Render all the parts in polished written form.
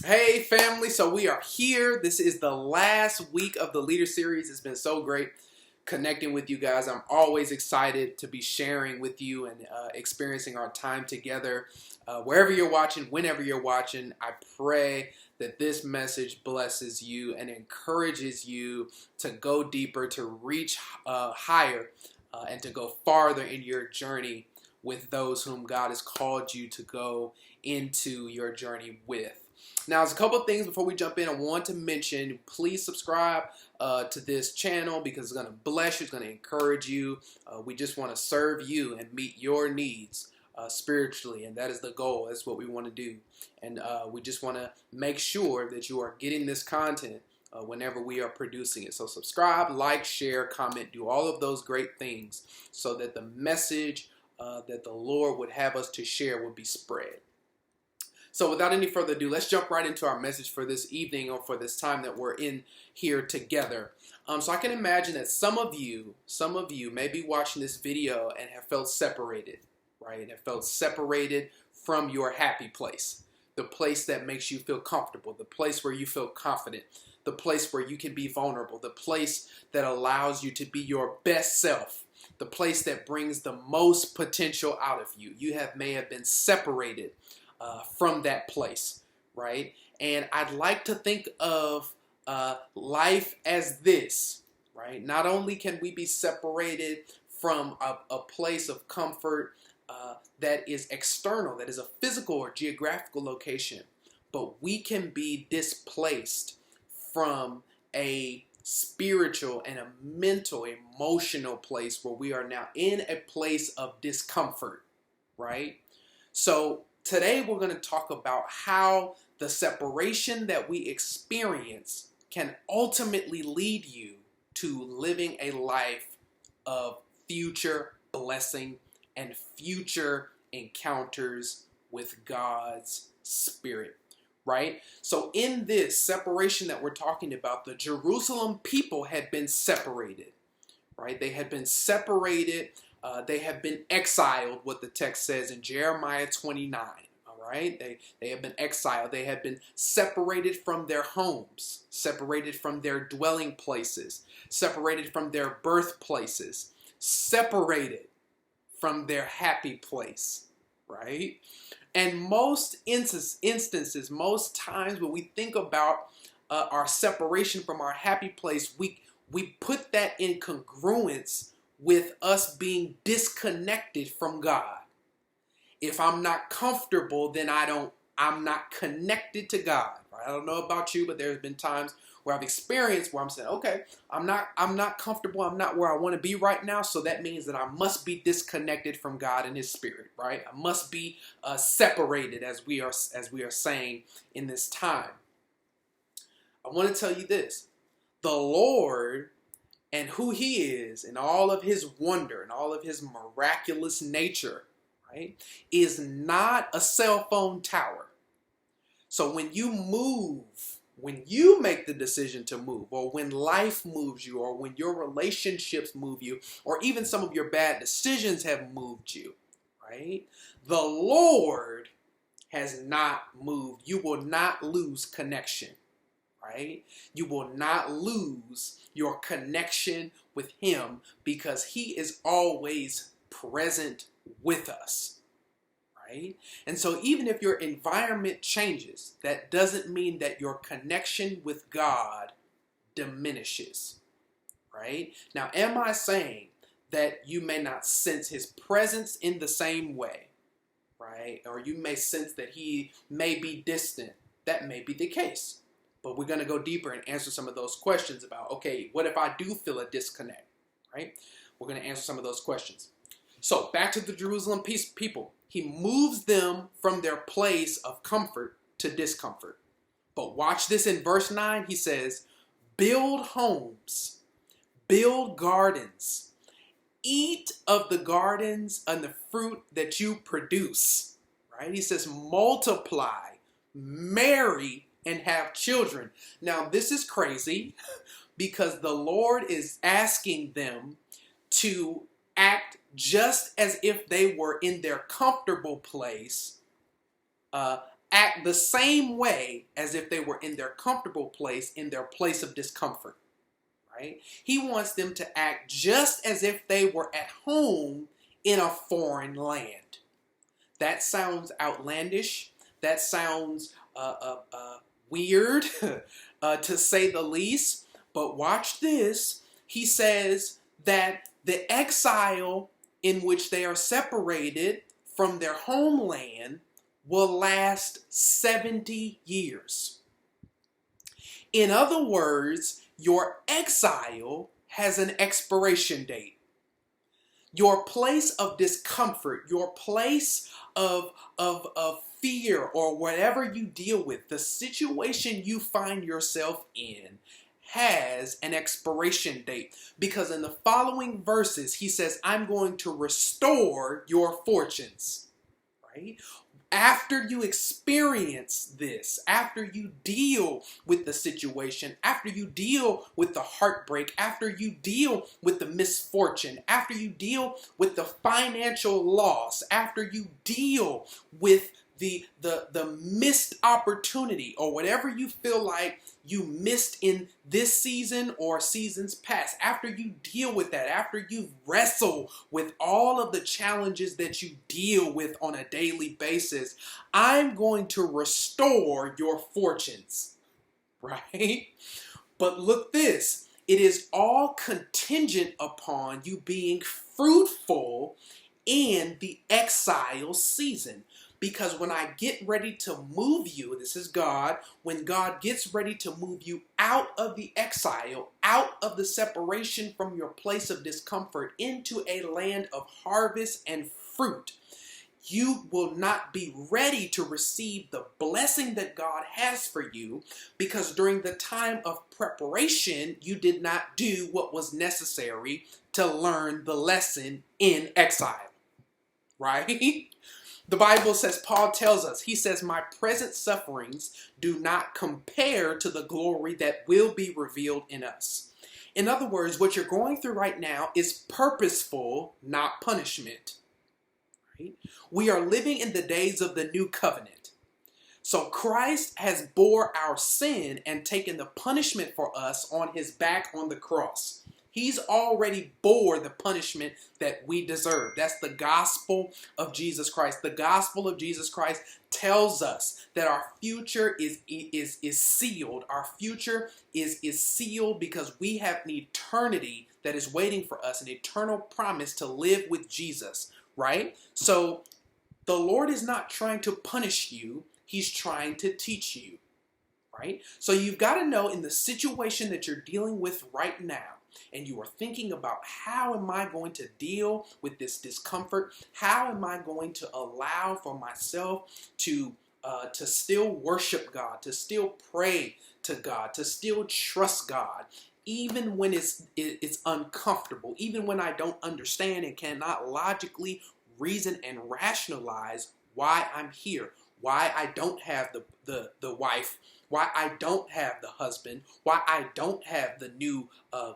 Hey family, so we are here. This is the last week of the Leader Series. It's been so great connecting with you guys. I'm always excited to be sharing with you and experiencing our time together. Wherever you're watching, whenever you're watching, I pray that this message blesses you and encourages you to go deeper, to reach higher, and to go farther in your journey with those whom God has called you to go into your journey with. Now, there's a couple of things before we jump in I want to mention. Please subscribe to this channel because it's going to bless you. It's going to encourage you. We just want to serve you and meet your needs spiritually, and that is the goal. That's what we want to do. And we just want to make sure that you are getting this content whenever we are producing it. So subscribe, like, share, comment, do all of those great things so that the message that the Lord would have us to share will be spread. So without any further ado, let's jump right into our message for this evening or for this time that we're in here together. So I can imagine that some of you may be watching this video and have felt separated, right? Have felt separated from your happy place, the place that makes you feel comfortable, the place where you feel confident, the place where you can be vulnerable, the place that allows you to be your best self, the place that brings the most potential out of you. You may have been separated from that place, right? And I'd like to think of life as this, right? Not only can we be separated from a place of comfort that is external, that is a physical or geographical location, but we can be displaced from a spiritual and a mental, emotional place where we are now in a place of discomfort, right? So today we're going to talk about how the separation that we experience can ultimately lead you to living a life of future blessing and future encounters with God's Spirit, right? So in this separation that we're talking about, the Jerusalem people had been separated, right? They had been separated. They have been exiled, what the text says in Jeremiah 29, all right? They have been exiled. They have been separated from their homes, separated from their dwelling places, separated from their birthplaces, separated from their happy place, right? And most instances, most times when we think about our separation from our happy place, we put that in congruence with us being disconnected from God. If I'm not comfortable, then I'm not connected to God. Right? I don't know about you, but there's been times where I've experienced where I'm saying, okay, I'm not comfortable. I'm not where I want to be right now. So that means that I must be disconnected from God and His Spirit, right? I must be separated, as we are saying in this time. I want to tell you this: the Lord and who He is and all of His wonder and all of His miraculous nature, right, is not a cell phone tower. So when you move, when you make the decision to move, or when life moves you, or when your relationships move you, or even some of your bad decisions have moved you, right, the Lord has not moved. You will not lose connection. Right? You will not lose your connection with Him because He is always present with us. Right? And so even if your environment changes, that doesn't mean that your connection with God diminishes. Right? Now, am I saying that you may not sense His presence in the same way? Right? Or you may sense that He may be distant. That may be the case. But we're going to go deeper and answer some of those questions about, okay, what if I do feel a disconnect, right? We're going to answer some of those questions. So back to the Jerusalem people. He moves them from their place of comfort to discomfort. But watch this in verse 9. He says, build homes, build gardens, eat of the gardens and the fruit that you produce, right? He says, multiply, marry, and have children. Now, this is crazy because the Lord is asking them to act just as if they were in their comfortable place act the same way as if they were in their comfortable place, in their place of discomfort, right? He wants them to act just as if they were at home in a foreign land. That sounds outlandish. That sounds weird, to say the least. But watch this. He says that the exile in which they are separated from their homeland will last 70 years. In other words, your exile has an expiration date. Your place of discomfort, your place of fear, or whatever you deal with, the situation you find yourself in has an expiration date. Because in the following verses, he says, I'm going to restore your fortunes, right? After you experience this, after you deal with the situation, after you deal with the heartbreak, after you deal with the misfortune, after you deal with the financial loss, after you deal with the missed opportunity, or whatever you feel like you missed in this season or seasons past, after you deal with that, after you wrestle with all of the challenges that you deal with on a daily basis, I'm going to restore your fortunes, right? But look this, it is all contingent upon you being fruitful in the exile season. Because when I get ready to move you, this is God, when God gets ready to move you out of the exile, out of the separation from your place of discomfort into a land of harvest and fruit, you will not be ready to receive the blessing that God has for you, because during the time of preparation, you did not do what was necessary to learn the lesson in exile, right? The Bible says, Paul tells us, he says, my present sufferings do not compare to the glory that will be revealed in us. In other words, what you're going through right now is purposeful, not punishment. Right? We are living in the days of the new covenant. So Christ has bore our sin and taken the punishment for us on his back on the cross. He's already bore the punishment that we deserve. That's the gospel of Jesus Christ. The gospel of Jesus Christ tells us that our future is sealed. Our future is sealed because we have an eternity that is waiting for us, an eternal promise to live with Jesus, right? So the Lord is not trying to punish you. He's trying to teach you, right? So you've got to know, in the situation that you're dealing with right now, and you are thinking about, how am I going to deal with this discomfort? How am I going to allow for myself to still worship God, to still pray to God, to still trust God, even when it's uncomfortable, even when I don't understand and cannot logically reason and rationalize why I'm here, why I don't have the wife, why I don't have the husband, why I don't have the new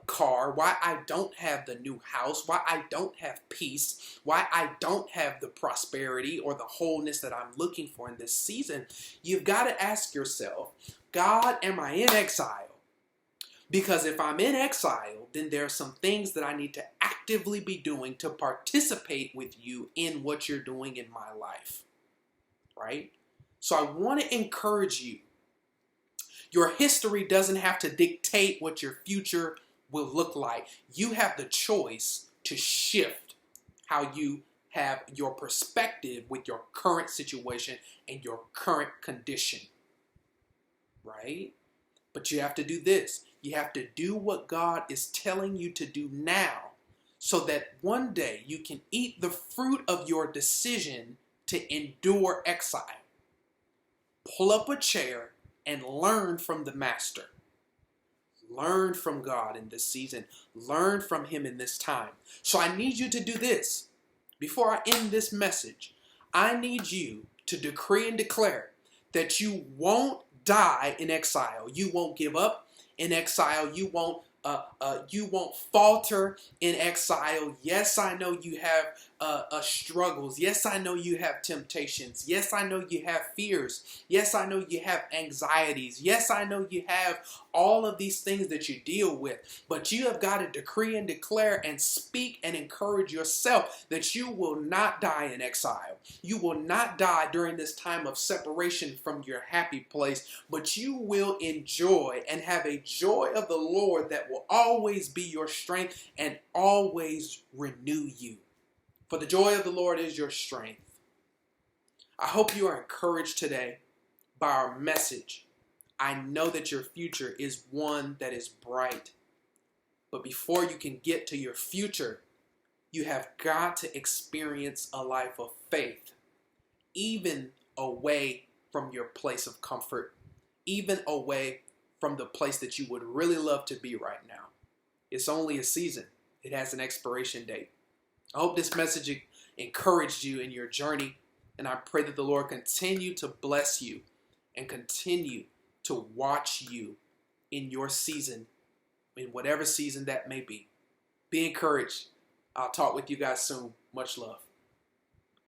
car, why I don't have the new house, why I don't have peace, why I don't have the prosperity or the wholeness that I'm looking for in this season. You've got to ask yourself, God, am I in exile? Because if I'm in exile, then there are some things that I need to actively be doing to participate with you in what you're doing in my life, right? So I want to encourage you. Your history doesn't have to dictate what your future will look like. You have the choice to shift how you have your perspective with your current situation and your current condition, right? But you have to do this. You have to do what God is telling you to do now, so that one day you can eat the fruit of your decision to endure exile. Pull up a chair and learn from the Master. Learn from God in this season. Learn from Him in this time. So I need you to do this. Before I end this message, I need you to decree and declare that you won't die in exile. You won't give up in exile. You won't falter in exile. Yes, I know you have struggles. Yes, I know you have temptations. Yes, I know you have fears. Yes, I know you have anxieties. Yes, I know you have all of these things that you deal with. But you have got to decree and declare and speak and encourage yourself that you will not die in exile. You will not die during this time of separation from your happy place, but you will enjoy and have a joy of the Lord that will always be your strength and always renew you. For the joy of the Lord is your strength. I hope you are encouraged today by our message. I know that your future is one that is bright. But before you can get to your future, you have got to experience a life of faith, even away from your place of comfort, even away from the place that you would really love to be right now. It's only a season. It has an expiration date. I hope this message encouraged you in your journey, and I pray that the Lord continue to bless you and continue to watch you in your season, in whatever season that may be. Be encouraged. I'll talk with you guys soon. Much love.